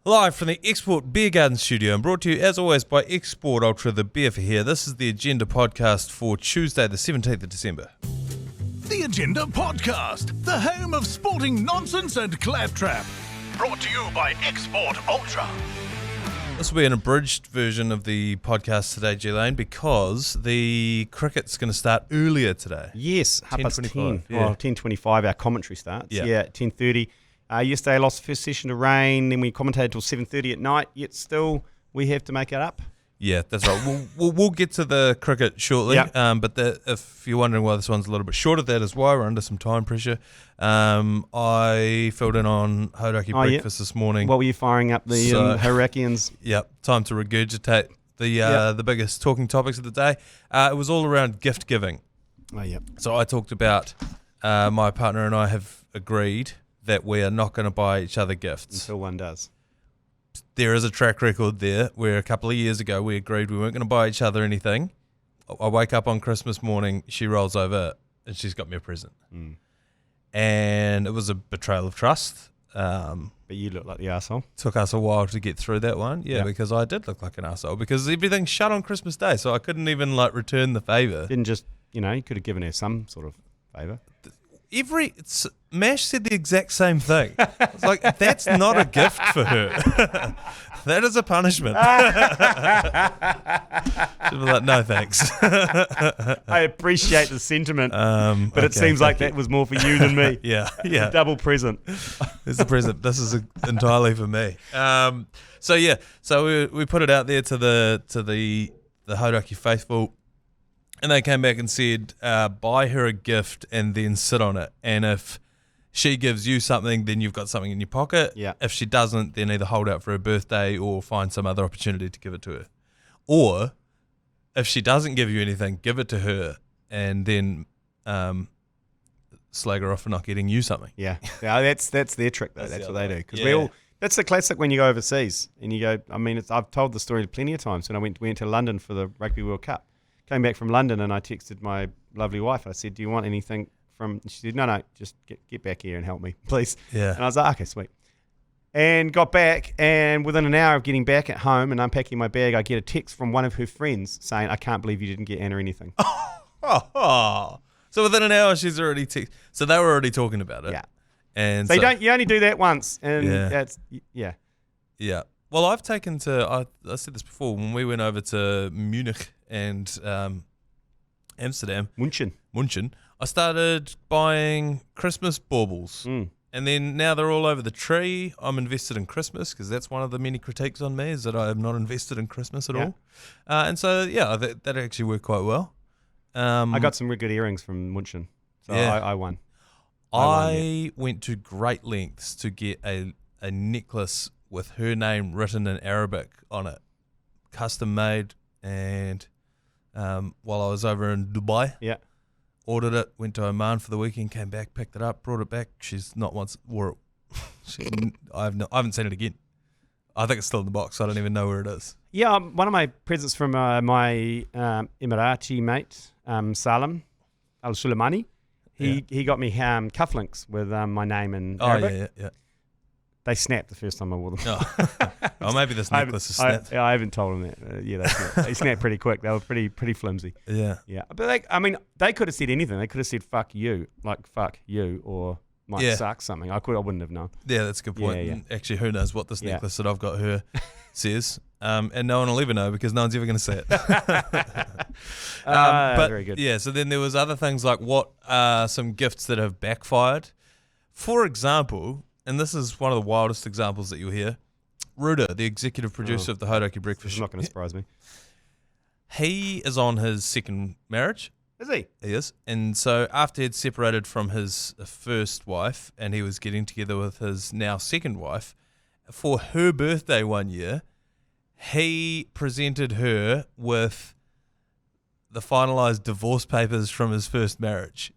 Live from the Export Beer Garden studio and brought to you, as always, by Export Ultra, the beer for here. This is the Agenda podcast for Tuesday, the 17th of December. The Agenda podcast, the home of sporting nonsense and claptrap. Brought to you by Export Ultra. This will be an abridged version of the podcast today, G Lane, because the cricket's going to start earlier today. Yes, 10:10. Yeah. Well, 10:25 our commentary starts. Yeah. 10:30. Yesterday I lost the first session to rain, then we commentated till 7:30 at night, yet still we have to make it up. Yeah, that's right. We'll get to the cricket shortly, Yep. But if you're wondering why this one's a little bit shorter, that is why. We're under some time pressure. I filled in on Hauraki breakfast this morning. What were you firing up the Hirakians? Yep, time to regurgitate the biggest talking topics of the day. It was all around gift giving. Oh, yeah. So I talked about my partner and I have agreed that we are not going to buy each other gifts. Until one does. There is a track record there where a couple of years ago we agreed we weren't going to buy each other anything. I wake up on Christmas morning, she rolls over and she's got me a present. Mm. And it was a betrayal of trust. But you look like the arsehole. Took us a while to get through that one. Yeah, because I did look like an arsehole because everything shut on Christmas Day, so I couldn't even return the favour. Didn't just, you could have given her some sort of favour. Mash said the exact same thing. It's like, that's not a gift for her. That is a punishment. She'd be like, no thanks. I appreciate the sentiment, but it okay, seems like that was more for you than me. Yeah. Double present. It's a present. This is entirely for me. So we put it out there to the Hauraki faithful. And they came back and said, buy her a gift and then sit on it. And if she gives you something, then you've got something in your pocket. Yeah. If she doesn't, then either hold out for her birthday or find some other opportunity to give it to her. Or if she doesn't give you anything, give it to her and then slag her off for not getting you something. Yeah, that's their trick though. That's what they do. Because Yeah. that's the classic when you go overseas and you go. I mean, I've told the story plenty of times when I went to London for the Rugby World Cup. Came back from London and I texted my lovely wife. I said, "Do you want anything from?" She said, "No, just get back here and help me, please." Yeah. And I was like, "Okay, sweet." And got back, and within an hour of getting back at home and unpacking my bag, I get a text from one of her friends saying, "I can't believe you didn't get Anna anything." So within an hour, she's already So they were already talking about it. Yeah. And so you only do that once, and that's Yeah. Well, I've taken I said this before when we went over to Munich and Amsterdam. München. I started buying Christmas baubles. And then now they're all over the tree. I'm invested in Christmas because that's one of the many critiques on me is that I am not invested in Christmas at all. And so, that actually worked quite well. I got some really good earrings from München, so I won. I went to great lengths to get a necklace with her name written in Arabic on it, custom made, and while I was over in Dubai, ordered it, went to Oman for the weekend, came back, picked it up, brought it back. She's not once wore it. I haven't seen it again. I think it's still in the box. So I don't even know where it is. Yeah, one of my presents from my Emirati mate, Salam Al-Suleimani, he got me cufflinks with my name in Arabic. Yeah. They snapped the first time I wore them. Oh, maybe this necklace is snapped. I haven't told them that. They snapped. They snapped pretty quick. They were pretty flimsy. Yeah. But they could have said anything. They could have said "fuck you," like "fuck you," or "might suck" something. I wouldn't have known. Yeah, that's a good point. Yeah. And actually, who knows what this necklace that I've got her says? And no one will ever know because no one's ever going to see it. But very good. Yeah. So then there was other things like what are some gifts that have backfired? For example. And this is one of the wildest examples that you'll hear. Ruda, the executive producer of the Hauraki Breakfast. It's not going to surprise me. He is on his second marriage. Is he? He is. And so after he'd separated from his first wife and he was getting together with his now second wife, for her birthday one year, he presented her with the finalised divorce papers from his first marriage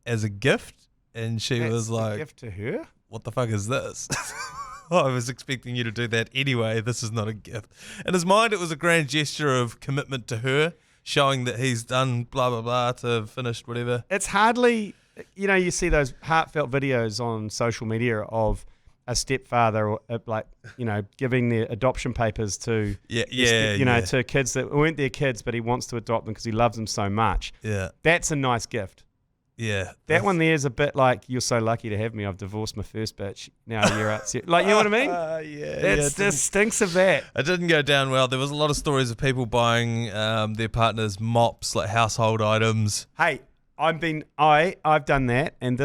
as a gift. And she was like, a gift to her? What the fuck is this? I was expecting you to do that anyway. This is not a gift. In his mind, it was a grand gesture of commitment to her, showing that he's done blah, blah, blah to finished whatever. It's hardly, you see those heartfelt videos on social media of a stepfather or giving their adoption papers to to kids that weren't their kids, but he wants to adopt them because he loves them so much. Yeah. That's a nice gift. Yeah. That one there is a bit like, you're so lucky to have me. I've divorced my first bitch. Now you're out. Like, you know what I mean? That stinks of that. It didn't go down well. There was a lot of stories of people buying their partners mops, like household items. Hey, I've done that, and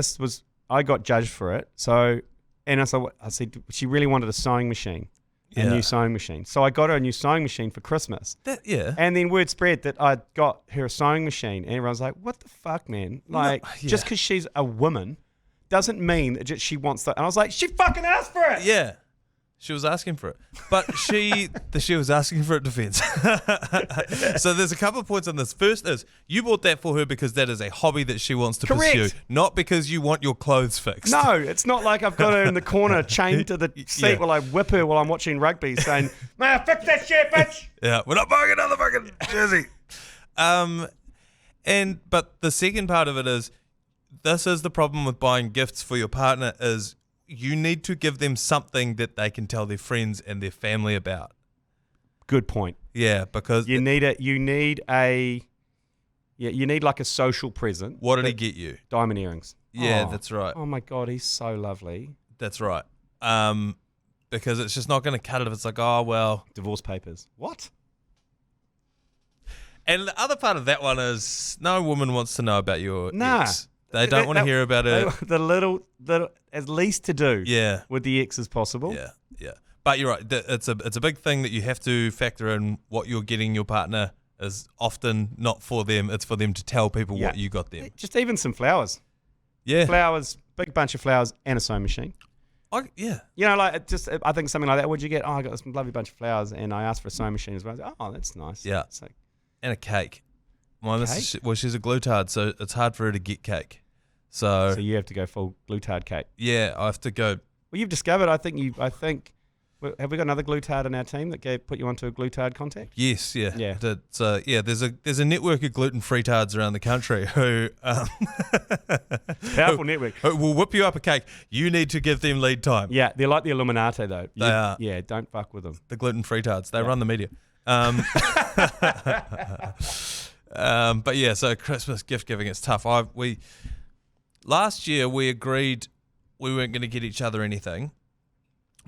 I got judged for it. So, and I said she really wanted a sewing machine. A new sewing machine. So I got her a new sewing machine for Christmas. And then word spread that I got her a sewing machine. And everyone's like, what the fuck, man? Like, just because she's a woman doesn't mean that she wants that. And I was like, she fucking asked for it. Yeah. She was asking for it. But she was asking for it defense. So there's a couple of points on this. First is, you bought that for her because that is a hobby that she wants to pursue, not because you want your clothes fixed. No, it's not like I've got her in the corner chained to the seat while I whip her while I'm watching rugby saying, man, fix that shit, bitch. Yeah, we're not buying another fucking jersey. But the second part of it is, this is the problem with buying gifts for your partner is, you need to give them something that they can tell their friends and their family about. Good point. Yeah, because you need like a social present. What did he get you? Diamond earrings. Yeah, that's right. Oh my God, he's so lovely. That's right. Because it's just not going to cut it if it's like, oh, well. Divorce papers. What? And the other part of that one is, no woman wants to know about your ex. They don't want to hear about it. The little, as least to do with the ex as possible. Yeah. But you're right. It's a big thing that you have to factor in. What you're getting your partner is often not for them. It's for them to tell people what you got them. Just even some flowers. Yeah. Flowers, big bunch of flowers and a sewing machine. Yeah. You know, like I think something like that. What'd you get? Oh, I got this lovely bunch of flowers and I asked for a sewing machine as well. I was like, oh, that's nice. Yeah. And a cake. My missus, she's a glutard, so it's hard for her to get cake. So you have to go full glutard cake. Yeah, I have to go. Well, you've discovered. I think. Have we got another glutard in our team that put you onto a glutard contact? Yes, yeah. So there's a network of gluten-free tards around the country who powerful network who will whip you up a cake. You need to give them lead time. Yeah, they're like the Illuminati though. They are. Yeah, don't fuck with them. The gluten-free tards. They run the media. But yeah, so Christmas gift giving, it's tough. Last year we agreed we weren't going to get each other anything,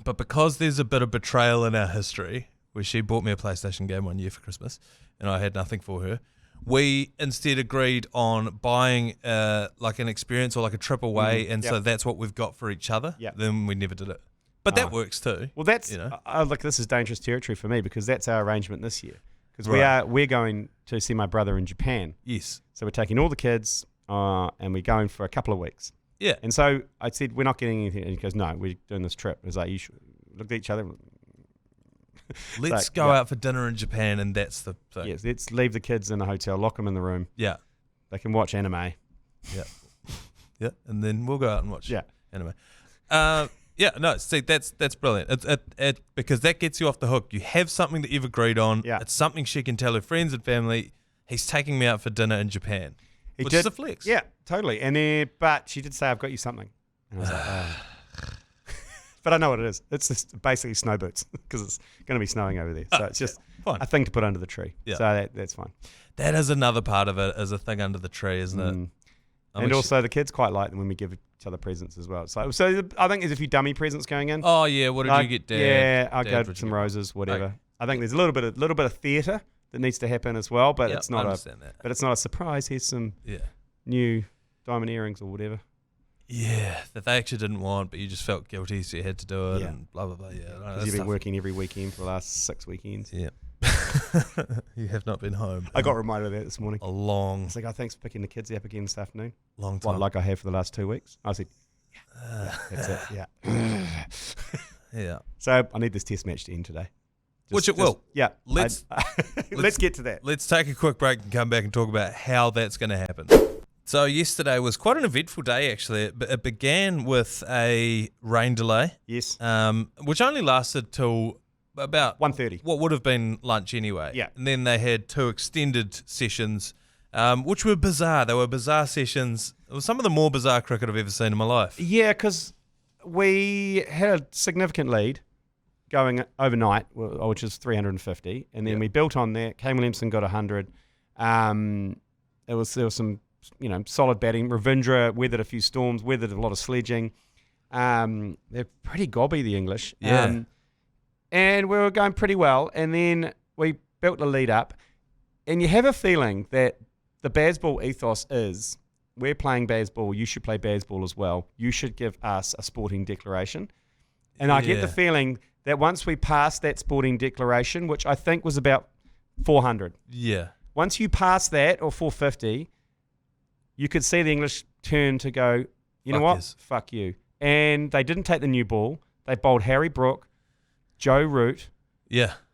but because there's a bit of betrayal in our history, where she bought me a PlayStation game one year for Christmas and I had nothing for her, we instead agreed on buying like an experience or like a trip away, so that's what we've got for each other. Then we never did it. But that works too. Well, that's look, this is dangerous territory for me because that's our arrangement this year. Because we're going to see my brother in Japan. Yes. So we're taking all the kids and we're going for a couple of weeks. Yeah. And so I said, we're not getting anything. And he goes, no, we're doing this trip. It was like, you should look at each other. Let's go out for dinner in Japan, and that's the thing. Yes, let's leave the kids in the hotel, lock them in the room. Yeah. They can watch anime. Yeah. Yeah, and then we'll go out and watch anime. See, that's brilliant. It because that gets you off the hook. You have something that you've agreed on. Yeah. It's something she can tell her friends and family. He's taking me out for dinner in Japan, which is a flex. Yeah, totally. And but she did say, I've got you something. And I was like, oh. But I know what it is. It's just basically snow boots because it's going to be snowing over there. So it's just a thing to put under the tree. Yeah. So that's fine. That is another part of it, is a thing under the tree, isn't it? And also the kids quite like them when we give each other presents as well. So I think there's a few dummy presents going in. Oh yeah, what did you get, Dad? Yeah, I'll go some roses, whatever. Okay. I think there's a little bit of theatre that needs to happen as well, but it's not a surprise. Here's some new diamond earrings or whatever. Yeah, that they actually didn't want, but you just felt guilty, so you had to do it, and blah blah blah. Yeah, because you've been working every weekend for the last 6 weekends. Yeah. You have not been home. I got reminded of that this morning. It's like, thanks for picking the kids up again this afternoon. Long time. Like I have for the last 2 weeks. I said, that's it. Yeah. Yeah. So I need this test match to end today. Which it will. Yeah. Let's get to that. Let's take a quick break and come back and talk about how that's going to happen. So yesterday was quite an eventful day, actually. It began with a rain delay. Yes. Which only lasted till about 1:30. What would have been lunch anyway. Yeah. And then they had 2 extended sessions, which were bizarre. They were bizarre sessions. It was some of the more bizarre cricket I've ever seen in my life. Yeah, because we had a significant lead going overnight, which is 350, and then we built on that. Kane Williamson got 100. There was some solid batting. Ravindra weathered a few storms, weathered a lot of sledging. They're pretty gobby, the English. Yeah. And we were going pretty well, and then we built the lead up, and you have a feeling that the Bazball ethos is, we're playing Bazball, you should play Bazball as well. You should give us a sporting declaration. And I get the feeling that once we passed that sporting declaration, which I think was about 400. Yeah. Once you pass that, or 450, you could see the English turn to go, you know what? Yes. Fuck you. And they didn't take the new ball. They bowled Harry Brook, Joe Root,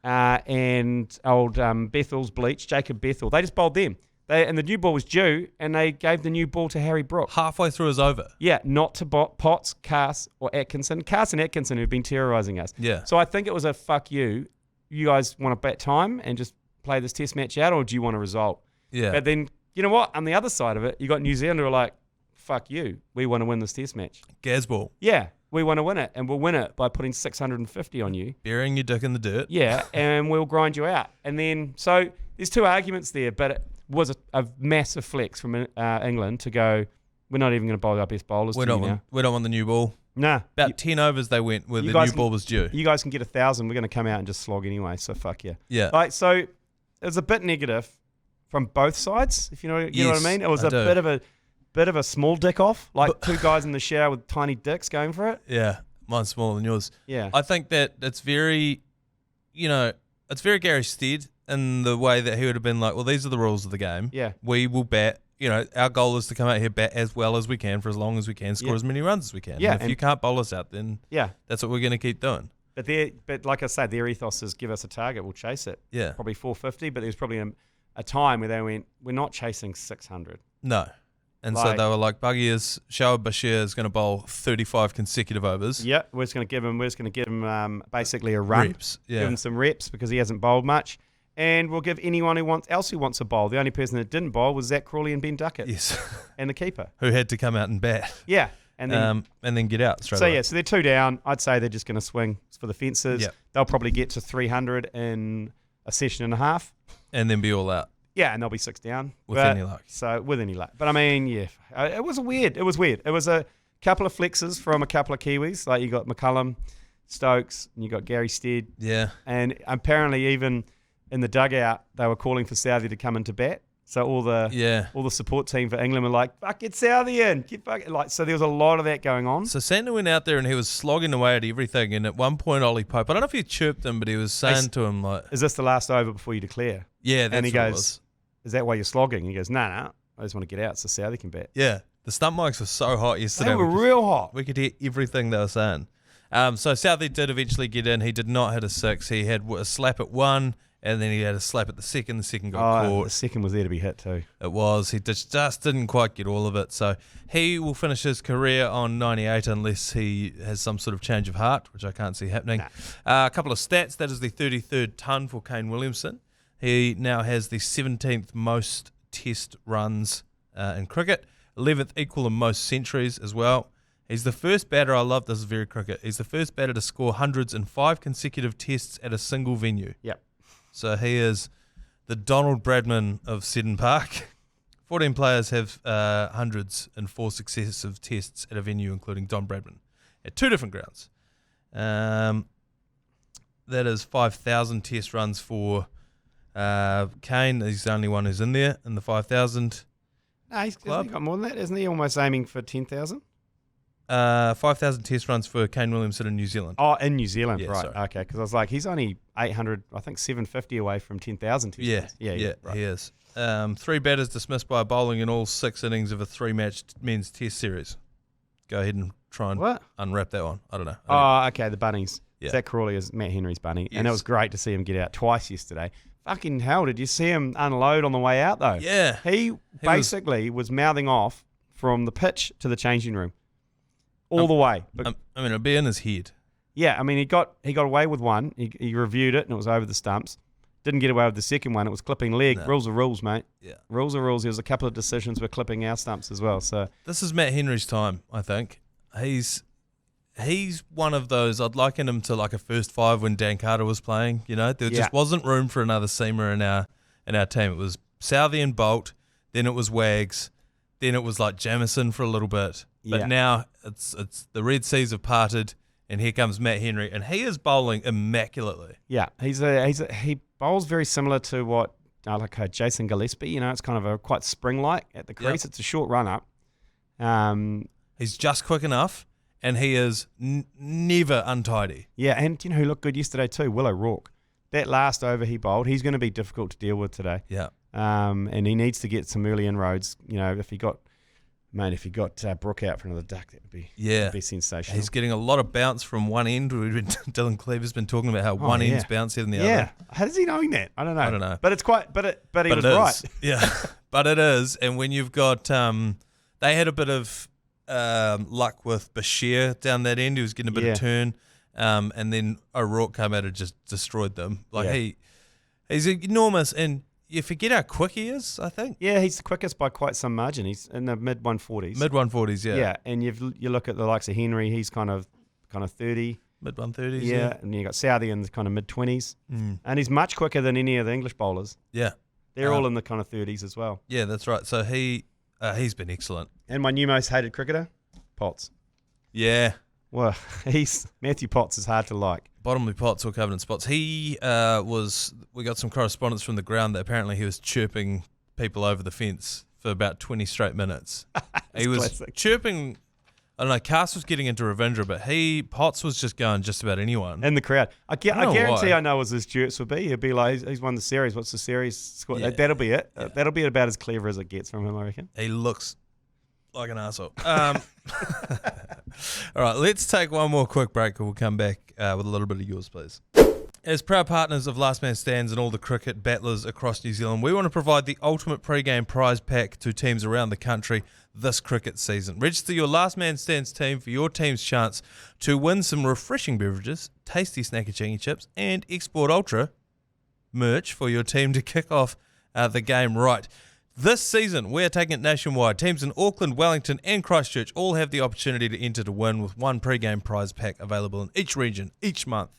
and old Bethel's bleach, Jacob Bethel. They just bowled them. And the new ball was due, and they gave the new ball to Harry Brook. Halfway through his over. Yeah, not to Potts, Cass, or Atkinson. Cass and Atkinson, who've been terrorising us. Yeah. So I think it was a fuck you. You guys want to bat time and just play this test match out, or do you want a result? Yeah. But then, you know what? On the other side of it, you got New Zealand who are like, fuck you. We want to win this test match. Gazball. Yeah, we want to win it, and we'll win it by putting 650 on you. Burying your dick in the dirt. Yeah, and we'll grind you out. And then, so there's two arguments there, but it was a massive flex from England to go, we're not even going to bowl our best bowlers We don't want the new ball. Nah. About 10 overs they went where the new ball was due. You guys can get 1,000. We're going to come out and just slog anyway, so fuck yeah. Yeah. Like, so it was a bit negative from both sides, if you know what I mean. It was bit of a small dick off, like two guys in the shower with tiny dicks going for it. Yeah, mine's smaller than yours. Yeah. I think that it's very, it's very Gary Stead in the way that he would have been like, well, these are the rules of the game. Yeah. We will bat. Our goal is to come out here, bat as well as we can for as long as we can, score as many runs as we can. Yeah. And if you can't bowl us out, then that's what we're going to keep doing. But like I said, their ethos is give us a target, we'll chase it. Yeah. Probably 450, but there's probably a time where they went, we're not chasing 600. No. And so they were like, Buggy Shoaib Bashir is going to bowl 35 consecutive overs. Yeah, we're just going to give him basically a run. Reps. Yeah. Give him some reps because he hasn't bowled much. And we'll give anyone who wants a bowl. The only person that didn't bowl was Zach Crawley and Ben Duckett. Yes. And the keeper. Who had to come out and bat. Yeah. And then get out straight away. So they're 2 down. I'd say they're just going to swing for the fences. Yep. They'll probably get to 300 in a session and a half. And then be all out. Yeah, and they'll be 6 down. With any luck. So, with any luck. But I mean, yeah, it was weird. It was a couple of flexes from a couple of Kiwis. Like you got McCullum, Stokes, and you got Gary Stead. Yeah. And apparently even in the dugout, they were calling for Southey to come into bat. So all the support team for England were like, fuck, get Southey in. So there was a lot of that going on. So Sander went out there and he was slogging away at everything. And at one point, Ollie Pope, I don't know if he chirped him, but he was saying to him like, is this the last over before you declare? Yeah, that's and he what goes, it was. Is that why you're slogging? And he goes, no, I just want to get out so Southey can bat. Yeah, the stump mics were so hot yesterday. They were real hot. We could hear everything they were saying. So Southey did eventually get in. He did not hit a 6. He had a slap at 1, and then he had a slap at the second. The second got caught. The second was there to be hit too. It was. He just didn't quite get all of it. So he will finish his career on 98 unless he has some sort of change of heart, which I can't see happening. Nah. A couple of stats. That is the 33rd ton for Kane Williamson. He now has the 17th most test runs in cricket, 11th equal in most centuries as well. He's the first batter, I love this, is very cricket, he's the first batter to score hundreds in 5 consecutive tests at a single venue. Yep. So he is the Donald Bradman of Seddon Park. 14 players have hundreds in 4 successive tests at a venue, including Don Bradman, at 2 different grounds. That is 5,000 test runs for Kane. He's the only one who's in there in the 5,000 No, he's club. got more than that, isn't he? Almost aiming for 10,000. 5,000 test runs for Kane Williamson in New Zealand. Oh, in New Zealand, Yeah, right? sorry. Okay, because I was like, he's only 800, I think 750 away from 10,000 test runs. Yeah, right. he is. 3 batters dismissed by bowling in all 6 innings of a 3-match men's test series. Go ahead and try and unwrap that one. I don't know. Okay, the bunnies. Yeah. Zach Crawley is Matt Henry's bunny, Yes. and it was great to see him get out twice yesterday. Fucking hell, did you see him unload on the way out, though? Yeah. He basically was mouthing off from the pitch to the changing room. All the way. But, I mean, it'll be in his head. yeah, I mean, he got away with one. He reviewed it, and it was over the stumps. Didn't get away with the second one. It was clipping leg. No. Rules are rules, mate. Yeah. Rules are rules. There was a couple of decisions where clipping our stumps as well. So This is Matt Henry's time, I think. He's he's one of those. I'd liken him to like a first five when Dan Carter was playing. There just wasn't room for another seamer in our team. It was Southey and Bolt, then it was Wags, then it was like Jamison for a little bit. But now it's the Red Seas have parted, and here comes Matt Henry, and he is bowling immaculately. Yeah, he bowls very similar to what Jason Gillespie. It's kind of a quite spring-like at the crease. Yep. It's a short run-up. He's just quick enough, and he is never untidy. Yeah, and who looked good yesterday too? Will O'Rourke. That last over he bowled, he's going to be difficult to deal with today. Yeah. And he needs to get some early inroads. If he got Brooke out for another duck, that would be sensational. He's getting a lot of bounce from one end. Dylan Cleaver's been talking about how one end's bouncier than the other. Yeah, how does he knowing that? I don't know. But it's quite. But he was right. Yeah, but it is. And when you've got, they had a bit of luck with Bashir down that end. He was getting a bit of turn, and then O'Rourke came out and just destroyed them. He's enormous, and you forget how quick he is, I think. Yeah, he's the quickest by quite some margin. He's in the mid 140s. Mid 140s, yeah. Yeah, and you look at the likes of Henry, he's kind of 30. Mid 130s, yeah. And you got Southey in the kind of mid 20s. And he's much quicker than any of the English bowlers. Yeah. They're all in the kind of 30s as well. Yeah, that's right. So he's been excellent. And my new most hated cricketer, Potts. Yeah. Well, Matthew Potts is hard to like. Bottomley Potts all covered in spots. We got some correspondence from the ground that apparently he was chirping people over the fence for about 20 straight minutes. He was classic. Chirping, I don't know, Cass was getting into Ravindra, but Potts was just going just about anyone. In the crowd. I guarantee I know what his Stewarts would be. He'd be like, he's won the series. What's the series score? Yeah. That'll be it. Yeah. That'll be about as clever as it gets from him, I reckon. He looks like an arsehole. All right, let's take one more quick break and we'll come back with a little bit of yours, please. As proud partners of Last Man Stands and all the cricket battlers across New Zealand, we want to provide the ultimate pre-game prize pack to teams around the country this cricket season. Register your Last Man Stands team for your team's chance to win some refreshing beverages, tasty snacky chingy chips, and Export Ultra merch for your team to kick off the game right. This season, we are taking it nationwide. Teams in Auckland, Wellington and Christchurch all have the opportunity to enter to win with one pre-game prize pack available in each region, each month.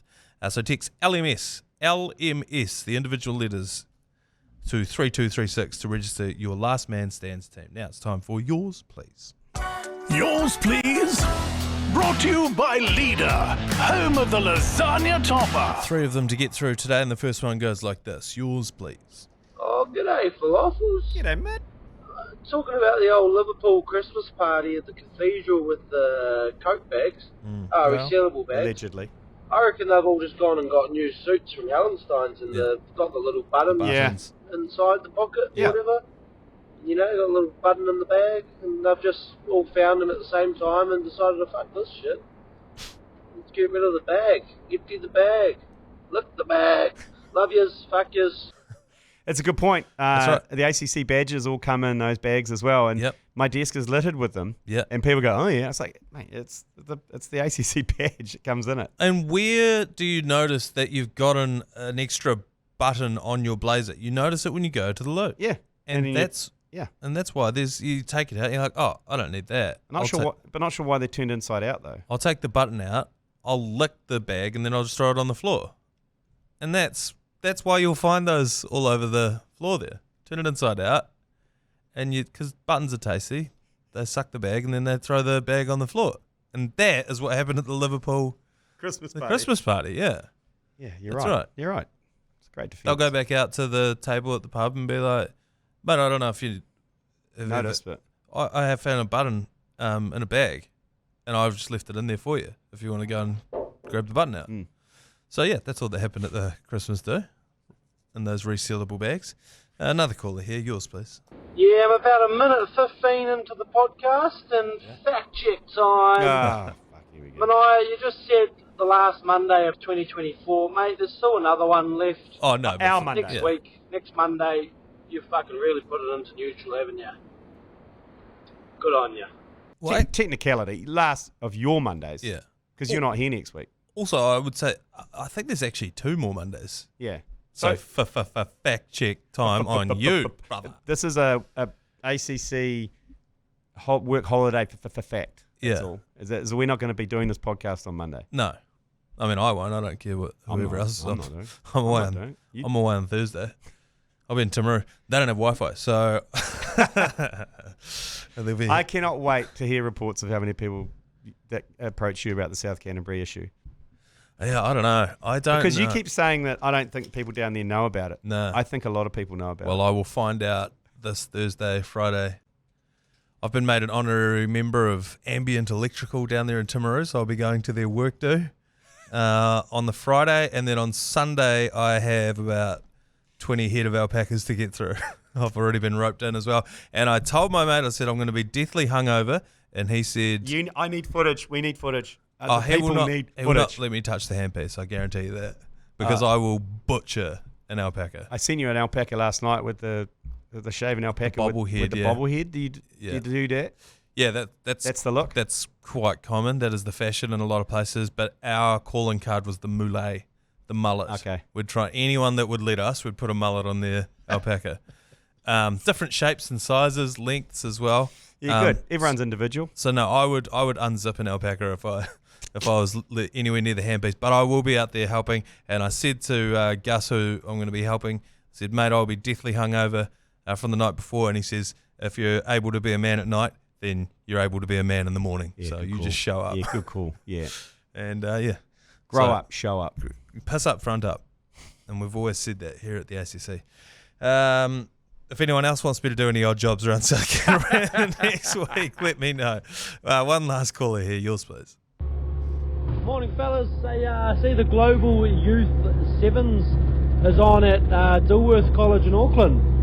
So text LMS, the individual letters, to 3236 to register your Last Man Stands team. Now it's time for Yours, Please. Yours, Please. Brought to you by Leader, home of the lasagna topper. 3 of them to get through today, and the first one goes like this. Yours, please. Oh, g'day, falafels. G'day, mate. Talking about the old Liverpool Christmas party at the cathedral with the Coke bags, resealable bags. Allegedly. I reckon they've all just gone and got new suits from Hallenstein's and they've got the little buttons inside the pocket or whatever. Got a little button in the bag, and they've just all found them at the same time and decided to fuck this shit. Let's get rid of the bag. Empty the bag. Lick the bag. Love yous. Fuck yous. It's a good point. That's right. The ACC badges all come in those bags as well, and my desk is littered with them. Yeah, and people go, "Oh yeah," it's like, mate, it's the ACC badge. It comes in it. And where do you notice that you've got an extra button on your blazer? You notice it when you go to the loo. Yeah, and that's why you take it out. You're like, oh, I don't need that. Not sure why they're turned inside out though. I'll take the button out. I'll lick the bag, and then I'll just throw it on the floor. And that's why you'll find those all over the floor there. Turn it inside out, and because buttons are tasty, they suck the bag and then they throw the bag on the floor. And that is what happened at the Liverpool Christmas party. Yeah, you're That's right. You're right. It's great defense. They'll go back out to the table at the pub and be like, "But I don't know if you noticed, but I have found a button in a bag, and I've just left it in there for you. If you want to go and grab the button out." So yeah, that's all that happened at the Christmas do. In those resealable bags. Another caller here. Yours, please. Yeah, I'm about a minute 15 into the podcast, and fact check time. Here we go. Manaia, you just said the last Monday of 2024, mate. There's still another one left. Oh no, our Monday. Next week, next Monday, you fucking really put it into neutral, haven't you? Good on you. Technicality, last of your Mondays. Yeah. Because you're not here next week. Also, I would say I think there's actually 2 more Mondays. Yeah. So fact check time on you, brother. This is a ACC work holiday for fact. That's all. Is we're not going to be doing this podcast on Monday? No. I mean, I won't. I don't care what whoever else is on. I'm away on Thursday. I'll be in Timaru. They don't have Wi-Fi, so... I cannot wait to hear reports of how many people that approach you about the South Canterbury issue. Yeah, I don't know. Because you keep saying that I don't think people down there know about it. No. I think a lot of people know about it. Well, I will find out this Thursday, Friday. I've been made an honorary member of Ambient Electrical down there in Timaru, so I'll be going to their work do on the Friday. And then on Sunday, I have about 20 head of alpacas to get through. I've already been roped in as well. And I told my mate, I said, I'm going to be deathly hungover. And he said... I need footage. We need footage. He will not let me touch the handpiece, I guarantee you that. Because I will butcher an alpaca. I seen you an alpaca last night with the shaven alpaca with the bobblehead. Do you do that? Yeah, that's the look. That's quite common. That is the fashion in a lot of places. But our calling card was the mullet, the mullet. Okay. We'd try anyone that would let us. We'd put a mullet on their alpaca. Different shapes and sizes, lengths as well. Yeah, good. Everyone's individual. So no, I would unzip an alpaca if I was anywhere near the handpiece. But I will be out there helping. And I said to Gus, who I'm going to be helping, I said, mate, I'll be deathly hungover from the night before. And he says, if you're able to be a man at night, then you're able to be a man in the morning. Yeah, so you call. Just show up. Yeah, good call. Yeah. And grow up, show up, piss up, front up. And we've always said that here at the ACC. If anyone else wants me to do any odd jobs around South Canterbury next week, let me know. One last caller here, yours please. Morning fellas, I see the Global Youth Sevens is on at Dilworth College in Auckland.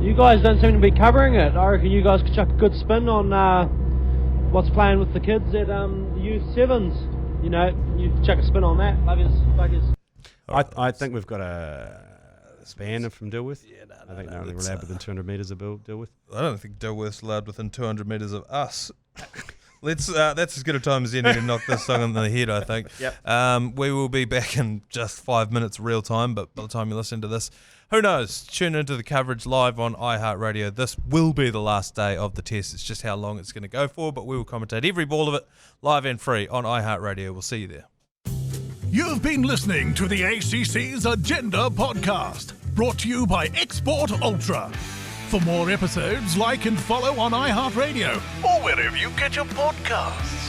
You guys don't seem to be covering it. I reckon you guys could chuck a good spin on what's playing with the kids at the Youth Sevens. You know, you chuck a spin on that. Love yous, fuckers. I think we've got a span from Dilworth. Yeah, I think they're only allowed within 200 metres of Dilworth. I don't think Dilworth's allowed within 200 metres of us. That's as good a time as any to knock this song on the head, I think. Yep. We will be back in just 5 minutes real time, but by the time you listen to this, who knows? Tune into the coverage live on iHeartradio. This will be the last day of the test. It's just how long it's going to go for, but we will commentate every ball of it live and free on iHeartradio. We'll see you there. You've been listening to the ACC's Agenda podcast, brought to you by Export Ultra. For more episodes, like and follow on iHeartradio or wherever you get your podcasts.